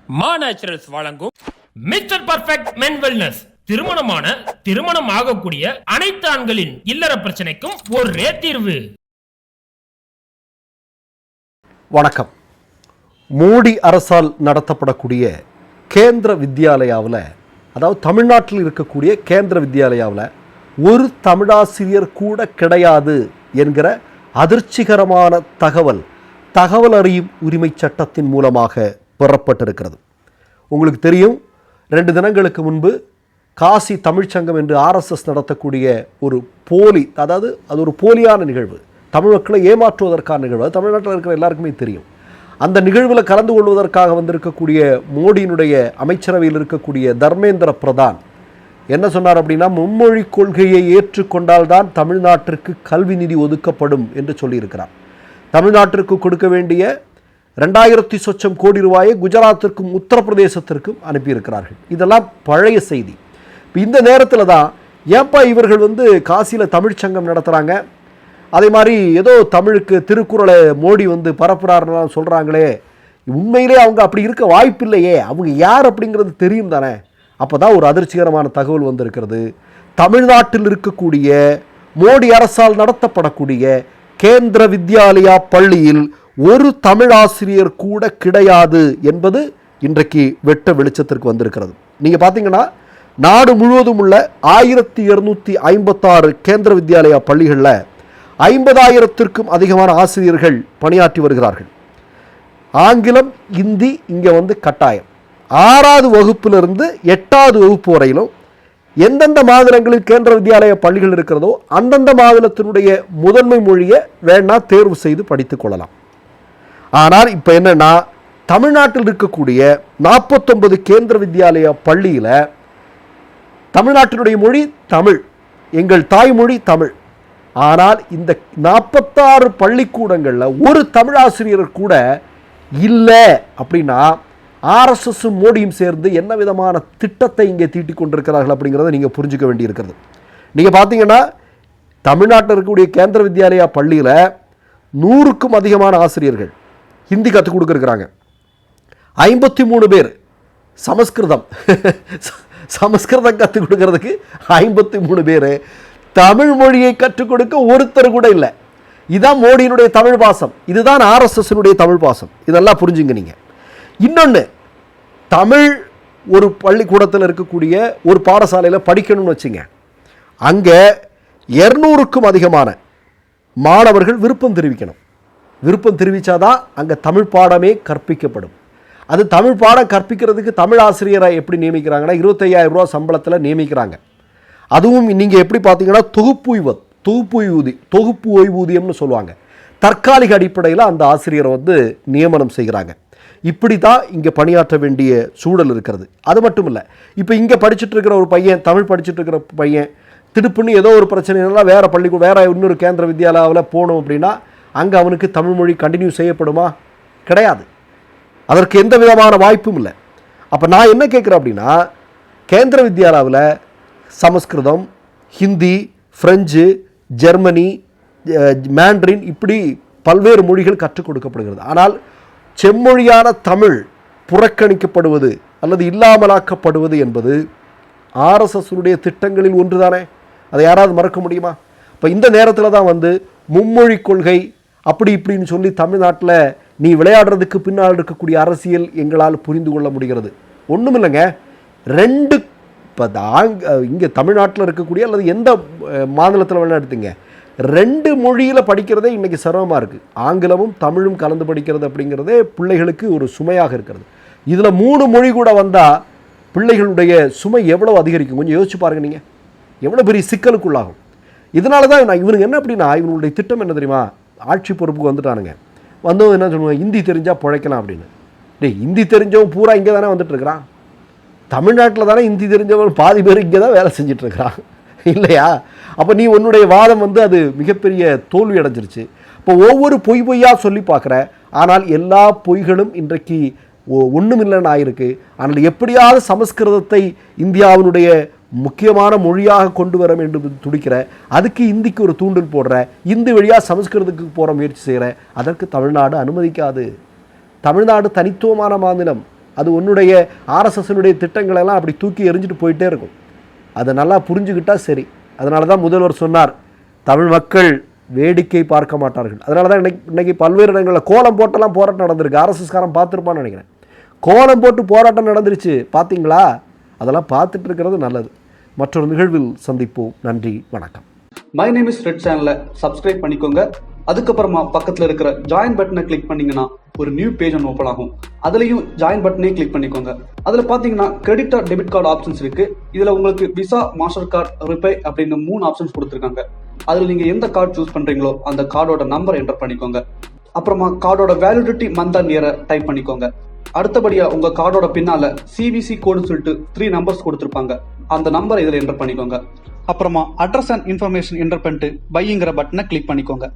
மா நேச்சுரல்ஸ் வழங்கும் mister perfect மென் wellness. திருமணம் ஆகக்கூடிய அனைத்து ஆண்களின் இல்லற பிரச்சனைக்கும் ஒரே தீர்வு. வணக்கம். மோடி அரசால் நடத்தப்படக்கூடிய கேந்திர வித்யாலயாவில், அதாவது தமிழ்நாட்டில் இருக்கக்கூடிய கேந்திர வித்யாலயாவில் ஒரு தமிழாசிரியர் கூட கிடையாது என்கிற அதிர்ச்சிகரமான தகவல் அறியும் உரிமை சட்டத்தின் மூலமாக பெறப்பட்டிருக்கிறது. உங்களுக்கு தெரியும், 2 தினங்களுக்கு முன்பு காசி தமிழ்ச்சங்கம் என்று RSS நடத்தக்கூடிய ஒரு போலி, அதாவது அது ஒரு போலியான நிகழ்வு, தமிழ் மக்களை ஏமாற்றுவதற்கான நிகழ்வு, அது தமிழ்நாட்டில் இருக்கிற எல்லாருக்குமே தெரியும். அந்த நிகழ்வில் கலந்து கொள்வதற்காக வந்திருக்கக்கூடிய மோடியினுடைய அமைச்சரவையில் இருக்கக்கூடிய தர்மேந்திர பிரதான் என்ன சொன்னார் அப்படின்னா, மும்மொழி கொள்கையை ஏற்றுக்கொண்டால்தான் தமிழ்நாட்டிற்கு கல்வி நிதி ஒதுக்கப்படும் என்று சொல்லியிருக்கிறார். தமிழ்நாட்டிற்கு கொடுக்க வேண்டிய 2000 சொச்சம் கோடி ரூபாயை குஜராத்திற்கும் உத்தரப்பிரதேசத்திற்கும் அனுப்பியிருக்கிறார்கள். இதெல்லாம் பழைய செய்தி. இந்த நேரத்தில் தான் ஏப்பா இவர்கள் காசியில் தமிழ்ச்சங்கம் நடத்துகிறாங்க, அதே மாதிரி ஏதோ தமிழுக்கு திருக்குறளை மோடி பரப்புறாருன்னு சொல்கிறாங்களே, உண்மையிலே அவங்க அப்படி இருக்க வாய்ப்பில்லையே, அவங்க யார் அப்படிங்கிறது தெரியும் தானே. அப்போ தான் ஒரு அதிர்ச்சிகரமான தகவல் வந்திருக்கிறது. தமிழ்நாட்டில் இருக்கக்கூடிய மோடி அரசால் நடத்தப்படக்கூடிய கேந்திர வித்யாலயா பள்ளியில் ஒரு தமிழ் ஆசிரியர் கூட கிடையாது என்பது இன்றைக்கு வெட்ட வெளிச்சத்திற்கு வந்திருக்கிறது. நீங்கள் பார்த்தீங்கன்னா, நாடு முழுவதும் உள்ள 1256 கேந்திர வித்யாலயா பள்ளிகளில் 50,000த்திற்கும் அதிகமான ஆசிரியர்கள் பணியாற்றி வருகிறார்கள். ஆங்கிலம், இந்தி இங்கே கட்டாயம். 6வது வகுப்பிலிருந்து 8வது வகுப்பு வரையிலும் எந்தெந்த மாநிலங்களில் கேந்திர வித்யாலய பள்ளிகள் இருக்கிறதோ அந்தந்த மாநிலத்தினுடைய முதன்மை மொழியை வேணா தேர்வு செய்து படித்துக் கொள்ளலாம். ஆனால் இப்போ என்னன்னா, தமிழ்நாட்டில் இருக்கக்கூடிய 49 கேந்திர வித்யாலயா பள்ளியில் தமிழ்நாட்டினுடைய மொழி தமிழ், எங்கள் தாய்மொழி தமிழ். ஆனால் இந்த 46 பள்ளிக்கூடங்களில் ஒரு தமிழ் ஆசிரியர் கூட இல்லை அப்படின்னா RSS மோடியும் சேர்ந்து என்ன விதமான திட்டத்தை இங்கே தீட்டிக் கொண்டிருக்கிறார்கள் அப்படிங்கிறத நீங்கள் புரிஞ்சுக்க வேண்டியிருக்கிறது. நீங்கள் பார்த்தீங்கன்னா, தமிழ்நாட்டில் இருக்கக்கூடிய கேந்திர வித்யாலயா பள்ளியில் 100க்கும் அதிகமான ஆசிரியர்கள் ஹிந்தி கற்றுக் கொடுக்குறாங்க. 53 பேர் சமஸ்கிருதம் கற்றுக் கொடுக்கறதுக்கு 53 பேர். தமிழ் மொழியை கற்றுக் கொடுக்க ஒருத்தர் கூட இல்லை. இதுதான் மோடியினுடைய தமிழ் பாசம், இதுதான் RSSனுடைய தமிழ் பாசம். இதெல்லாம் புரிஞ்சுங்க நீங்கள். இன்னொன்று, தமிழ் ஒரு பள்ளிக்கூடத்தில் இருக்கக்கூடிய ஒரு பாடசாலையில் படிக்கணும்னு வச்சுங்க, அங்கே 200க்கும் அதிகமான மாணவர்கள் விருப்பம் தெரிவிக்கணும். விருப்பம் தெரிவித்தாதான் அங்கே தமிழ் பாடமே கற்பிக்கப்படும். அது தமிழ் பாடம் கற்பிக்கிறதுக்கு தமிழ் ஆசிரியரை எப்படி நியமிக்கிறாங்கன்னா 25,000 ரூபா சம்பளத்தில் நியமிக்கிறாங்க. அதுவும் நீங்கள் எப்படி பார்த்தீங்கன்னா, தொகுப்பு ஓய்வூதியம்னு சொல்லுவாங்க. தற்காலிக அடிப்படையில் அந்த ஆசிரியரை நியமனம் செய்கிறாங்க. இப்படி தான் இங்கே பணியாற்ற வேண்டிய சூழல் இருக்கிறது. அது மட்டும் இல்லை, இப்போ இங்கே படிச்சுட்டு இருக்கிற ஒரு பையன், தமிழ் படிச்சுட்டு இருக்கிற பையன் திடுப்புன்னு ஏதோ ஒரு பிரச்சனைலாம் வேறு இன்னொரு கேந்திர வித்யாலயாவில் போகணும் அப்படின்னா அங்கே அவனுக்கு தமிழ் மொழி கண்டினியூ செய்யப்படுமா? கிடையாது. அதற்கு எந்த விதமான வாய்ப்பும் இல்லை. அப்போ நான் என்ன கேட்குறேன் அப்படின்னா, கேந்திர வித்யாலயாவில் சமஸ்கிருதம், ஹிந்தி, ஃப்ரெஞ்சு, ஜெர்மனி, மேண்ட்ரின் இப்படி பல்வேறு மொழிகள் கற்றுக் கொடுக்கப்படுகிறது. ஆனால் செம்மொழியான தமிழ் புறக்கணிக்கப்படுவது அல்லது இல்லாமலாக்கப்படுவது என்பது RSSனுடைய திட்டங்களில் ஒன்று தானே. அதை யாராவது மறக்க முடியுமா? இப்போ இந்த நேரத்தில் தான் மும்மொழி கொள்கை அப்படி இப்படின்னு சொல்லி தமிழ்நாட்டில் நீ விளையாடுறதுக்கு பின்னால் இருக்கக்கூடிய அரசியல் எங்களால் புரிந்து கொள்ள முடிகிறது. ஒன்றும் இல்லைங்க, 2 இப்போ இங்கே தமிழ்நாட்டில் இருக்கக்கூடிய அல்லது எந்த மாநிலத்தில் வேணா எடுத்துங்க, 2 மொழியில் படிக்கிறதே இன்றைக்கி சிரமமாக இருக்குது. ஆங்கிலமும் தமிழும் கலந்து படிக்கிறது அப்படிங்கிறதே பிள்ளைகளுக்கு ஒரு சுமையாக இருக்கிறது. இதில் 3 மொழி கூட வந்தால் பிள்ளைகளுடைய சுமை எவ்வளோ அதிகரிக்கும்? கொஞ்சம் யோசிச்சு பாருங்கள் நீங்கள், எவ்வளோ பெரிய சிக்கலுக்குள்ளாகும். இதனால தான் இவனுங்க என்ன அப்படின்னா, இவனுடைய திட்டம் என்ன தெரியுமா, ஆட்சி பொறுப்புக்கு வந்துட்டானுங்க, என்ன சொல்லுவாங்க, ஹிந்தி தெரிஞ்சால் பிழைக்கலாம் அப்படின்னு. ஹிந்தி தெரிஞ்சவன் பூரா இங்கே தானே வந்துட்டுருக்கிறான். தமிழ்நாட்டில் தானே ஹிந்தி தெரிஞ்சவன் பாதி பேர் இங்கே தான் வேலை செஞ்சிட்ருக்கிறான் இல்லையா? அப்போ நீ உன்னுடைய வாதம் அது மிகப்பெரிய தோல்வி அடைஞ்சிருச்சு. இப்போ ஒவ்வொரு பொய்யா சொல்லி பார்க்குற, ஆனால் எல்லா பொய்களும் இன்றைக்கு ஒன்றும் இல்லைன்னு ஆயிருக்கு. ஆனால் எப்படியாவது சமஸ்கிருதத்தை இந்தியாவினுடைய முக்கியமான மொழியாக கொண்டு வர வேண்டும் துடிக்கிற, அதுக்கு இந்திக்கு ஒரு தூண்டில் போடுற, இந்தி வழியாக சமஸ்கிருதத்துக்கு போகிற முயற்சி செய்கிற, அதற்கு தமிழ்நாடு அனுமதிக்காது. தமிழ்நாடு தனித்துவமான மாநிலம். அது உன்னுடைய ஆர்எஸ்எஸ்னுடைய திட்டங்களெல்லாம் அப்படி தூக்கி எறிஞ்சிட்டு போயிட்டே இருக்கும். அதை நல்லா புரிஞ்சுக்கிட்டா சரி. அதனால தான் முதல்வர் சொன்னார், தமிழ் மக்கள் வேடிக்கை பார்க்க மாட்டார்கள். அதனால தான் இன்னைக்கு பல்வேறு இடங்களில் கோலம் போட்டெல்லாம் போராட்டம் நடந்திருக்கு. ஆர்எஸ்எஸ்காரன் பார்த்துருப்பான்னு நினைக்கிறேன். கோலம் போட்டு போராட்டம் நடந்துருச்சு, பார்த்தீங்களா? அதெல்லாம் பார்த்துட்டு இருக்கிறது நல்லது. மற்றொரு நிகழ்வில் சந்திப்போம். நன்றி, வணக்கம். மை நேம் இஸ் ரெட் சேனலை சப்ஸ்கிரைப் பண்ணிக்கோங்க. அதுக்கப்புறமா பக்கத்தில் இருக்கிற ஜாயின் பட்டனை கிளிக் பண்ணீங்கன்னா ஒரு நியூ பேஜ் ஒன்று ஓப்பன் ஆகும். அதுலேயும் ஜாயின் பட்டனே கிளிக் பண்ணிக்கோங்க. அதில் பார்த்தீங்கன்னா credit R debit card options இருக்கு. இதில் உங்களுக்கு விசா, மாஸ்டர் கார்டு, ரிப்பே அப்படின்னு 3 ஆப்ஷன்ஸ் கொடுத்துருக்காங்க. அதில் நீங்கள் எந்த கார்டு சூஸ் பண்ணுறீங்களோ அந்த கார்டோட நம்பர் என்டர் பண்ணிக்கோங்க. அப்புறமா கார்டோட வேலிடிட்டி மந்த் அண்ட் இயரை டைப் பண்ணிக்கோங்க. அடுத்தபடியாக உங்கள் கார்டோட பின்னால் CVC கோடுன்னு சொல்லிட்டு 3 நம்பர்ஸ் கொடுத்துருப்பாங்க. அந்த நம்பரை இதில் என்டர் பண்ணிக்கோங்க. அப்புறமா அட்ரஸ் அண்ட் இன்ஃபர்மேஷன் என்டர் பண்ணிட்டு பைங்கிற பட்டனை கிளிக் பண்ணிக்கோங்க.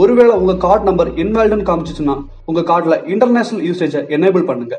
ஒருவேளை உங்க கார்டு நம்பர் இன்வாலிட்னு காமிச்சிச்சுன்னா உங்க கார்டுல இன்டர்நேஷனல் யூசேஜை எனேபிள் பண்ணுங்க.